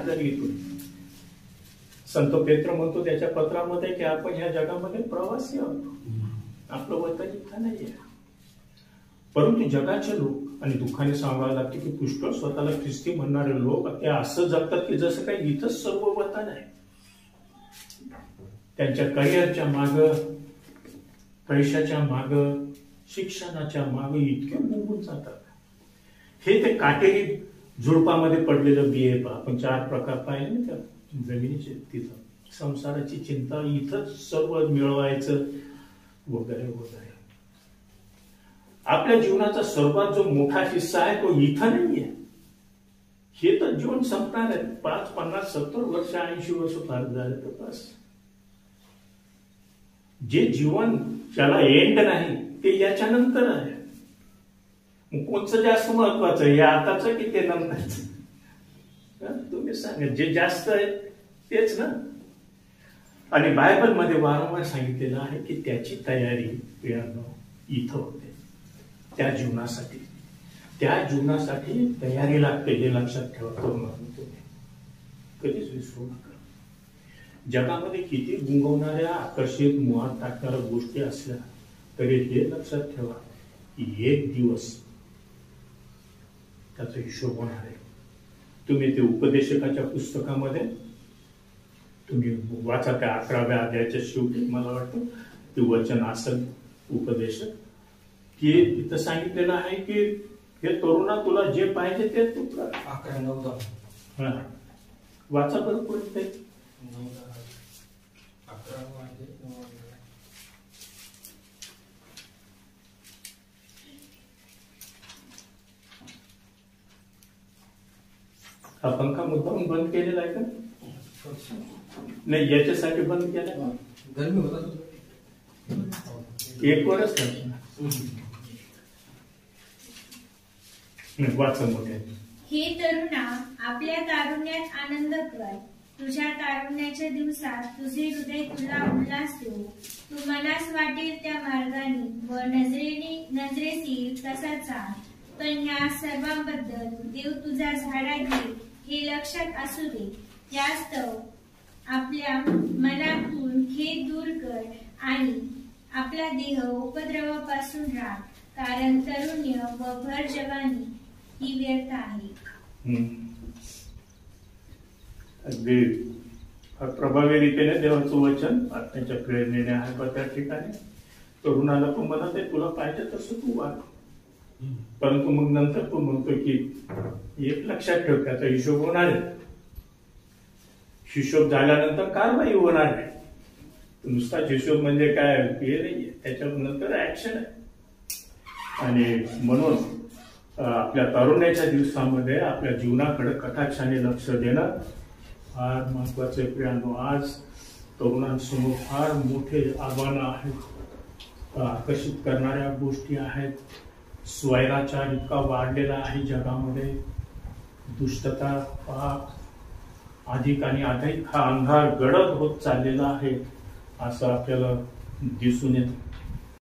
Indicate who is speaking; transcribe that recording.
Speaker 1: जर इथून संत पेत्र म्हणतो त्याच्या पत्रामध्ये की आपण ह्या जगामध्ये प्रवासी आहोत, आपलं वतन इथं नाहीये. परंतु जगाचे लोक, आणि दुःखाने सांगावं लागते की पुष्कळ स्वतःला ख्रिस्ती म्हणणारे लोक ते असं जगतात की जसं काही इथंच सर्व वतन आहे. त्यांच्या करिअरच्या माग, पैशाच्या माग, शिक्षणाच्या माग इतके गुंगून जातात. हे ते काटेरी झुडपामध्ये पडलेलं बी आहे. आपण 4 प्रकार पाहिले ना त्या जमिनीचे. तिथं संसाराची चिंता, इथंच सर्व मिळवायचं वगैरे वगैरे. आपल्या जीवनाचा सर्वात जो मोठा हिस्सा आहे तो इथं नाहीये. हे तर जीवन संपणार आहे. 5, 50, 70 वर्ष, 80 वर्ष फार झाले तर बस. जे जीवन ज्याला एंड नाही ते याच्या नंतर आहे. कोणचं जास्त महत्वाचं आहे, हे आताचं की ते नंतरचं? तुम्ही सांगा. जे जास्त आहे तेच ना. आणि बायबल मध्ये वारंवार सांगितलेलं आहे की त्याची तयारी इथं होते. त्या जीवनासाठी तयारी लागते. हे लक्षात ठेवा. तुम्ही कधीच विसरू नका. जगामध्ये किती गुंगवणाऱ्या, आकर्षित, मोहात टाकणाऱ्या गोष्टी असल्या तरी हे लक्षात ठेवा की एक दिवस त्याचा हिशोब होणार आहे. तुम्ही ते उपदेशकाच्या पुस्तकामध्ये तुम्ही वाचा, त्या 11व्या अध्यायाच्या शेवटी मला वाटतं ते वचन असेल उपदेशक, की तिथं सांगितलेलं आहे की हे तरुणा तुला जे पाहिजे ते तू कर. 11:9 वाचा बरं पुढे ते. हा पंखा मुद्दाम बंद केलेला आहे का? नाही, याच्यासाठी बंद केला. गरमी होता एक वरच वाचा मोठे.
Speaker 2: हे तरुणा, आपल्या तारुण्यात आनंद कर. तुझ्या तारुण्याच्या दिवसात तुझे हृदय तुला उल्हास देऊ. तू मनास वाटेल त्या मार्गाने व नजरेस तसा चाल. पण या सर्वांबद्दल देव तुझा झाडा घे हे लक्षात असू दे. यास्तव आपल्या मनातून खेद दूर कर आणि आपला देह उपद्रवापासून राख. कारण तरुण्य व भर जवानी ही व्यर्थ आहे.
Speaker 1: अगदी प्रभावी रीतीने देवाचं वचन आत्म्याच्या प्रेरणेने आहे. बघ त्या ठिकाणी तरुणाला पण म्हणत आहे तुला पाहिजे तसं तू वाग. परंतु मग नंतर तू म्हणतो की एक लक्षात ठेव, त्याचा हिशोब होणार आहे. हिशोब झाल्यानंतर कारवाई होणार आहे. नुसता हिशोब म्हणजे काय हे नाहीये, त्याच्यानंतर ऍक्शन आहे. आणि म्हणून आपल्या तारुण्याच्या दिवसामध्ये आपल्या जीवनाकडे कटाक्षाने लक्ष देणं फार महत्वाचं आहे. प्रियांनो, आज तरुणांसमोर फार मोठे आव्हानं आहेत. आकर्षित करणाऱ्या गोष्टी आहेत. स्वैराचार इतका वाढलेला आहे जगामध्ये. दुष्टता, पाप अधिक आणि अधिक हा अंधार गडद होत चाललेला आहे असं आपल्याला दिसून येतं.